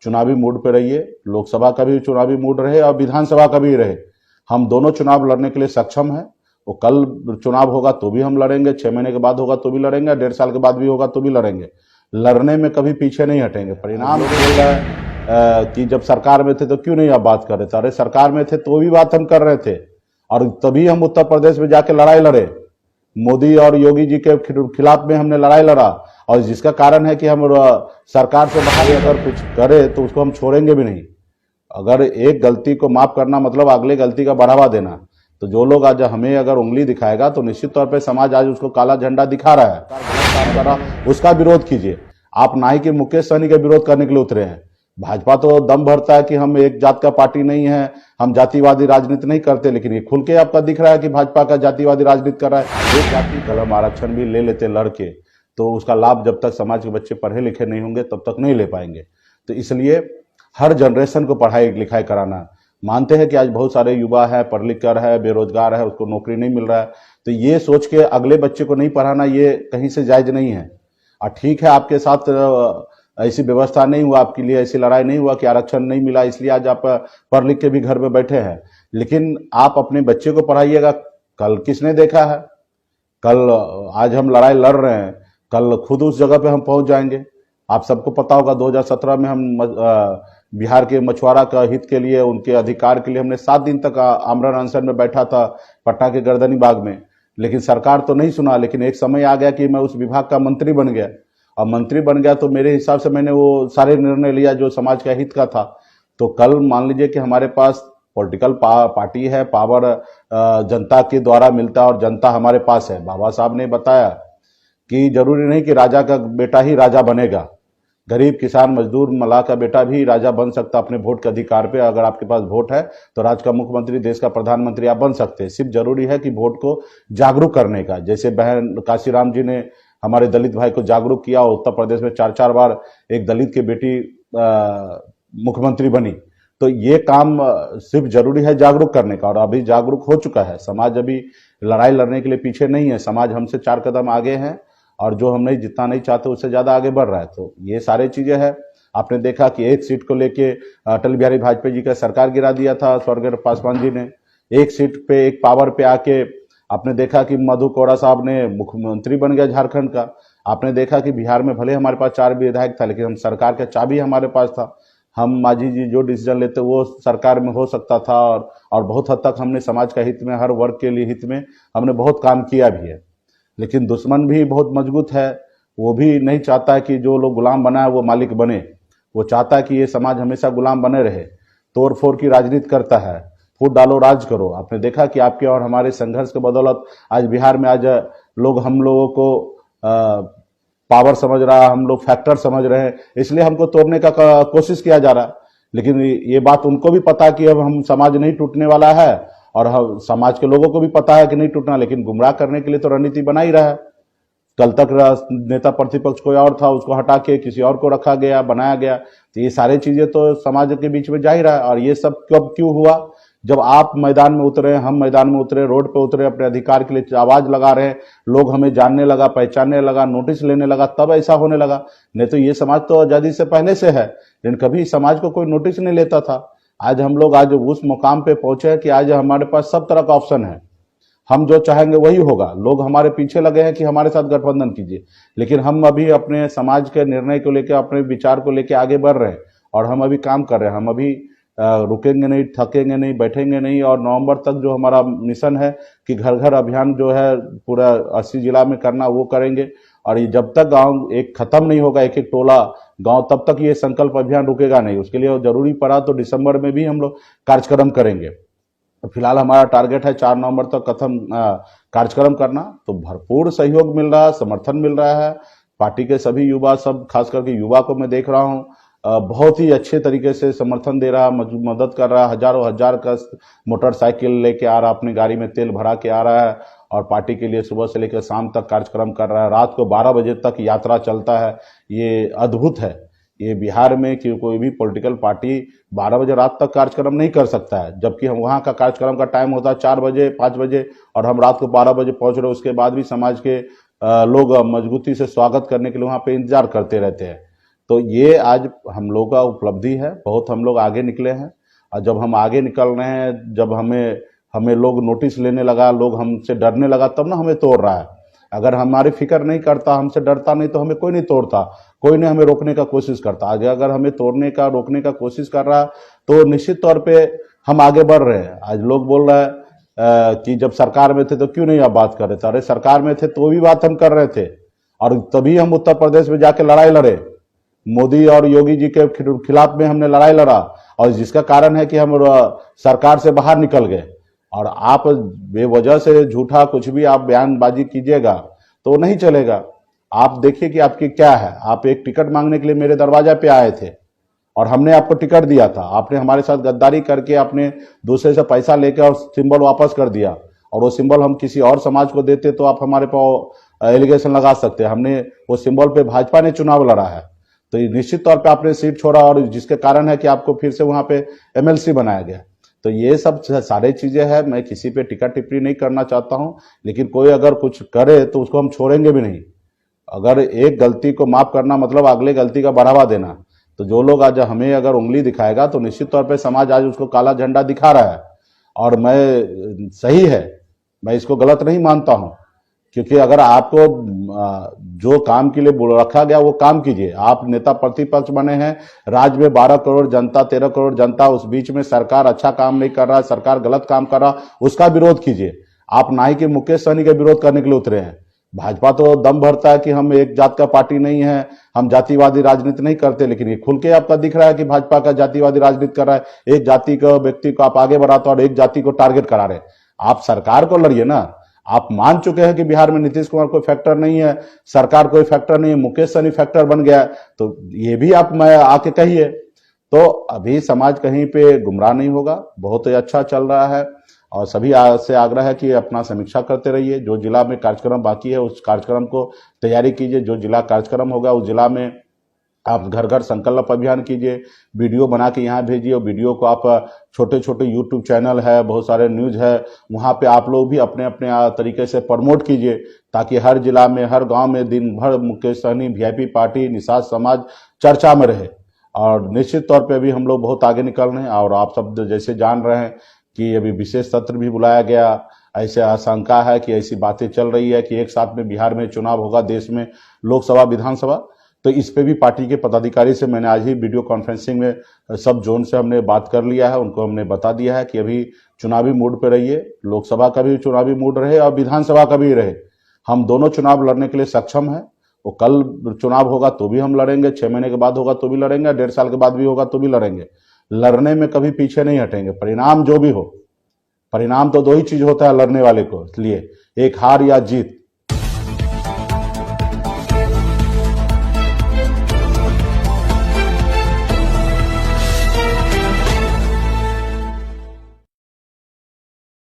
चुनावी मूड पे रहिए। लोकसभा का भी चुनावी मूड रहे और विधानसभा का भी रहे। हम दोनों चुनाव लड़ने के लिए सक्षम हैं। वो कल चुनाव होगा तो भी हम लड़ेंगे, 6 महीने के बाद होगा तो भी लड़ेंगे, 1.5 साल के बाद भी होगा तो भी लड़ेंगे। लड़ने में कभी पीछे नहीं हटेंगे। परिणाम बोल रहा है कि जब सरकार में थे तो क्यों नहीं आप बात कर रहे थे? अरे सरकार में थे तो भी बात हम कर रहे थे, और तभी हम उत्तर प्रदेश में जाके लड़ाई लड़े। मोदी और योगी जी के खिलाफ में हमने लड़ाई लड़ा, और जिसका कारण है कि हम सरकार से बाहर अगर कुछ करे तो उसको हम छोड़ेंगे भी नहीं। अगर एक गलती को माफ करना मतलब अगले गलती का बढ़ावा देना। तो जो लोग आज हमें अगर उंगली दिखाएगा तो निश्चित तौर पे समाज आज उसको काला झंडा दिखा रहा है, उसका विरोध कीजिए। आप ना ही कि मुकेश सहनी का विरोध करने के लिए उतरे हैं। भाजपा तो दम भरता है कि हम एक जात का पार्टी नहीं है, हम जातिवादी राजनीति नहीं करते, लेकिन ये खुल के आपका दिख रहा है कि भाजपा का जातिवादी राजनीति कर रहा है। एक जाति धर्म आरक्षण भी ले लेते लड़के, तो उसका लाभ जब तक समाज के बच्चे पढ़े लिखे नहीं होंगे तब तक नहीं ले पाएंगे। तो इसलिए हर जनरेशन को पढ़ाई लिखाई कराना। मानते हैं कि आज बहुत सारे युवा है, पढ़ लिख कर है, बेरोजगार है, उसको नौकरी नहीं मिल रहा है, तो ये सोच के अगले बच्चे को नहीं पढ़ाना ये कहीं से जायज नहीं है। और ठीक है, आपके साथ ऐसी व्यवस्था नहीं हुआ, आपके लिए ऐसी लड़ाई नहीं हुआ कि आरक्षण नहीं मिला, इसलिए आज आप पढ़ लिख के भी घर में बैठे हैं। लेकिन आप अपने बच्चे को पढ़ाइएगा। कल किसने देखा है? कल आज हम लड़ाई लड़ रहे हैं, कल खुद उस जगह पे हम पहुंच जाएंगे। आप सबको पता होगा 2017 में हम बिहार के मछुआरा का हित के लिए, उनके अधिकार के लिए हमने 7 दिन तक आमरण अनशन में बैठा था पटना के गर्दनी बाग में, लेकिन सरकार तो नहीं सुना। लेकिन एक समय आ गया कि मैं उस विभाग का मंत्री बन गया, और मंत्री बन गया तो मेरे हिसाब से मैंने वो सारे निर्णय लिया जो समाज का हित का था। तो कल मान लीजिए कि हमारे पास पॉलिटिकल पार्टी है, पावर जनता के द्वारा मिलता है और जनता हमारे पास है। बाबा साहब ने बताया कि जरूरी नहीं कि राजा का बेटा ही राजा बनेगा, गरीब किसान मजदूर मलाह का बेटा भी राजा बन सकता अपने वोट के अधिकार पे। अगर आपके पास वोट है तो राज्य का मुख्यमंत्री, देश का प्रधानमंत्री आप बन सकते हैं। सिर्फ जरूरी है कि वोट को जागरूक करने का। जैसे बहन काशीराम जी ने हमारे दलित भाई को जागरूक किया, उत्तर प्रदेश में 4-4 बार एक दलित की बेटी मुख्यमंत्री बनी। तो ये काम सिर्फ जरूरी है जागरूक करने का, और अभी जागरूक हो चुका है समाज। अभी लड़ाई लड़ने के लिए पीछे नहीं है, समाज हमसे 4 कदम आगे है, और जो हम नहीं जितना नहीं चाहते उससे ज्यादा आगे बढ़ रहा है। तो ये सारे चीजें हैं। आपने देखा कि एक सीट को लेके अटल बिहारी वाजपेयी जी का सरकार गिरा दिया था स्वर्गीय पासवान जी ने। एक सीट पे, एक पावर पे आके आपने देखा कि मधु कोड़ा साहब ने मुख्यमंत्री बन गया झारखंड का। आपने देखा कि बिहार में भले हमारे पास 4 विधायक था, लेकिन हम सरकार का चाबी हमारे पास था। हम मांझी जी जो डिसीजन लेते वो सरकार में हो सकता था, और बहुत हद तक हमने समाज का हित में, हर वर्ग के लिए हित में हमने बहुत काम किया भी है। लेकिन दुश्मन भी बहुत मजबूत है। वो भी नहीं चाहता है कि जो लोग गुलाम बना है वो मालिक बने। वो चाहता है कि ये समाज हमेशा गुलाम बने रहे। तोड़ फोड़ की राजनीति करता है, फूट डालो राज करो। आपने देखा कि आपके और हमारे संघर्ष के बदौलत आज बिहार में आज लोग हम लोगों को पावर समझ रहा है, हम लोग फैक्टर समझ रहे हैं, इसलिए हमको तोड़ने का कोशिश किया जा रहा है। लेकिन ये बात उनको भी पता है कि अब हम समाज नहीं टूटने वाला है, और हम समाज के लोगों को भी पता है कि नहीं टूटना, लेकिन गुमराह करने के लिए तो रणनीति बना ही रहा है। कल तक नेता प्रतिपक्ष कोई और था, उसको हटा के किसी और को रखा गया, बनाया गया। तो ये सारी चीजें तो समाज के बीच में जा ही रहा है। और ये सब कब क्यों हुआ? जब आप मैदान में उतरे, हम मैदान में उतरे, रोड पे उतरे, अपने अधिकार के लिए आवाज लगा रहे हैं, लोग हमें जानने लगा, पहचानने लगा, नोटिस लेने लगा, तब ऐसा होने लगा। नहीं तो ये समाज तो आजादी से पहले से है, लेकिन कभी समाज को कोई नोटिस नहीं लेता था। आज हम लोग आज उस मुकाम पे पहुंचे हैं कि आज हमारे पास सब तरह का ऑप्शन है। हम जो चाहेंगे वही होगा। लोग हमारे पीछे लगे हैं कि हमारे साथ गठबंधन कीजिए, लेकिन हम अभी अपने समाज के निर्णय को लेकर, अपने विचार को लेकर आगे बढ़ रहे हैं, और हम अभी काम कर रहे हैं। हम अभी रुकेंगे नहीं, थकेंगे नहीं, बैठेंगे नहीं। और नवंबर तक जो हमारा मिशन है कि घर घर अभियान जो है पूरा 80 जिला में करना, वो करेंगे। और ये जब तक गांव एक खत्म नहीं होगा, एक एक टोला गांव, तब तक ये संकल्प अभियान रुकेगा नहीं। उसके लिए जरूरी पड़ा तो दिसंबर में भी हम लोग कार्यक्रम करेंगे। तो फिलहाल हमारा टारगेट है 4 नवंबर तक कार्यक्रम करना। तो भरपूर सहयोग मिल रहा है, समर्थन मिल रहा है। पार्टी के सभी युवा, सब खास करके युवा को मैं देख रहा हूँ बहुत ही अच्छे तरीके से समर्थन दे रहा, मदद कर रहा। हजारों हजार का मोटरसाइकिल लेके आ रहा, अपनी गाड़ी में तेल भरा के आ रहा है, और पार्टी के लिए सुबह से लेकर शाम तक कार्यक्रम कर रहा है। रात को 12 बजे तक यात्रा चलता है। ये अद्भुत है। ये बिहार में कि कोई भी पॉलिटिकल पार्टी 12 बजे रात तक कार्यक्रम नहीं कर सकता है, जबकि हम वहाँ का कार्यक्रम का टाइम होता है 4 बजे 5 बजे, और हम रात को 12 बजे पहुंच रहे। उसके बाद भी समाज के लोग मजबूती से स्वागत करने के लिए वहाँ पे इंतजार करते रहते हैं। तो ये आज हम लोग का उपलब्धि है, बहुत हम लोग आगे निकले हैं। और जब हम आगे निकल रहे हैं, जब हमें हमें लोग नोटिस लेने लगा, लोग हमसे डरने लगा, तब ना हमें तोड़ रहा है। अगर हमारी फिक्र नहीं करता, हमसे डरता नहीं, तो हमें कोई नहीं तोड़ता, कोई नहीं हमें रोकने का कोशिश करता। आगे अगर हमें तोड़ने का रोकने का कोशिश कर रहा है तो निश्चित तौर पे हम आगे बढ़ रहे हैं। आज लोग बोल रहे हैं कि जब सरकार में थे तो क्यों नहीं आप बात कर रहे थे। अरे सरकार में थे तो भी बात हम कर रहे थे, और तभी हम उत्तर प्रदेश में जाके लड़ाई लड़े, मोदी और योगी जी के खिलाफ में हमने लड़ाई लड़ा, और जिसका कारण है कि हम सरकार से बाहर निकल गए। और आप बेवजह से झूठा कुछ भी आप बयानबाजी कीजिएगा तो नहीं चलेगा। आप देखिए कि आपकी क्या है। आप एक टिकट मांगने के लिए मेरे दरवाजा पे आए थे और हमने आपको टिकट दिया था, आपने हमारे साथ गद्दारी करके अपने दूसरे से पैसा लेके और सिंबल वापस कर दिया, और वो सिंबल हम किसी और समाज को देते तो आप हमारे पर एलिगेशन लगा सकते हैं। हमने वो सिंबल पे भाजपा ने चुनाव लड़ा है, तो ये निश्चित तौर पे आपने सीट छोड़ा, और जिसके कारण है कि आपको फिर से वहां पे एमएलसी बनाया गया। तो ये सब सारी चीजें हैं। मैं किसी पे टिक्का टिप्पणी नहीं करना चाहता हूं, लेकिन कोई अगर कुछ करे तो उसको हम छोड़ेंगे भी नहीं। अगर एक गलती को माफ करना मतलब अगले गलती का बढ़ावा देना, तो जो लोग आज हमें अगर उंगली दिखाएगा तो निश्चित तौर पे समाज आज उसको काला झंडा दिखा रहा है। और मैं सही है, मैं इसको गलत नहीं मानता हूं, क्योंकि अगर आपको जो काम के लिए रखा गया वो काम कीजिए। आप नेता प्रतिपक्ष बने हैं, राज्य में 12 करोड़ जनता, 13 करोड़ जनता, उस बीच में सरकार अच्छा काम नहीं कर रहा है, सरकार गलत काम कर रहा, उसका विरोध कीजिए। आप ना ही कि मुकेश सहनी का विरोध करने के लिए उतरे हैं। भाजपा तो दम भरता है कि हम एक जात का पार्टी नहीं है, हम जातिवादी राजनीति नहीं करते, लेकिन ये खुल के आपका दिख रहा है कि भाजपा का जातिवादी राजनीति कर रहा है। एक जाति का व्यक्ति को आप आगे बढ़ाते और एक जाति को टारगेट करा रहे। आप सरकार को लड़िए ना। आप मान चुके हैं कि बिहार में नीतीश कुमार कोई फैक्टर नहीं है, सरकार कोई फैक्टर नहीं है, मुकेश सहनी फैक्टर बन गया है, तो ये भी आप मैं आके कहिए। तो अभी समाज कहीं पे गुमराह नहीं होगा, बहुत ही अच्छा चल रहा है। और सभी से आग्रह है कि अपना समीक्षा करते रहिए। जो जिला में कार्यक्रम बाकी है उस कार्यक्रम को तैयारी कीजिए। जो जिला कार्यक्रम होगा उस जिला में आप घर घर संकल्प अभियान कीजिए, वीडियो बना के यहाँ भेजिए। और वीडियो को आप छोटे छोटे यूट्यूब चैनल है, बहुत सारे न्यूज है, वहाँ पे आप लोग भी अपने अपने तरीके से प्रमोट कीजिए, ताकि हर जिला में, हर गांव में दिन भर मुकेश सहनी, वीआईपी पार्टी, निषाद समाज चर्चा में रहे। और निश्चित तौर पे अभी हम लोग बहुत आगे निकल रहे हैं। और आप सब जैसे जान रहे हैं कि अभी विशेष सत्र भी बुलाया गया। ऐसे आशंका है कि ऐसी बातें चल रही है कि एक साथ में बिहार में चुनाव होगा, देश में लोकसभा विधानसभा। तो इस पे भी पार्टी के पदाधिकारी से मैंने आज ही वीडियो कॉन्फ्रेंसिंग में सब जोन से हमने बात कर लिया है। उनको हमने बता दिया है कि अभी चुनावी मूड पे रहिए, लोकसभा का भी चुनावी मूड रहे और विधानसभा का भी रहे। हम दोनों चुनाव लड़ने के लिए सक्षम है। वो कल चुनाव होगा तो भी हम लड़ेंगे, 6 महीने के बाद होगा तो भी लड़ेंगे, 1.5 साल के बाद भी होगा तो भी लड़ेंगे। लड़ने में कभी पीछे नहीं हटेंगे। परिणाम जो भी हो, परिणाम तो 2 ही चीज होता है लड़ने वाले को लिए, एक हार या जीत।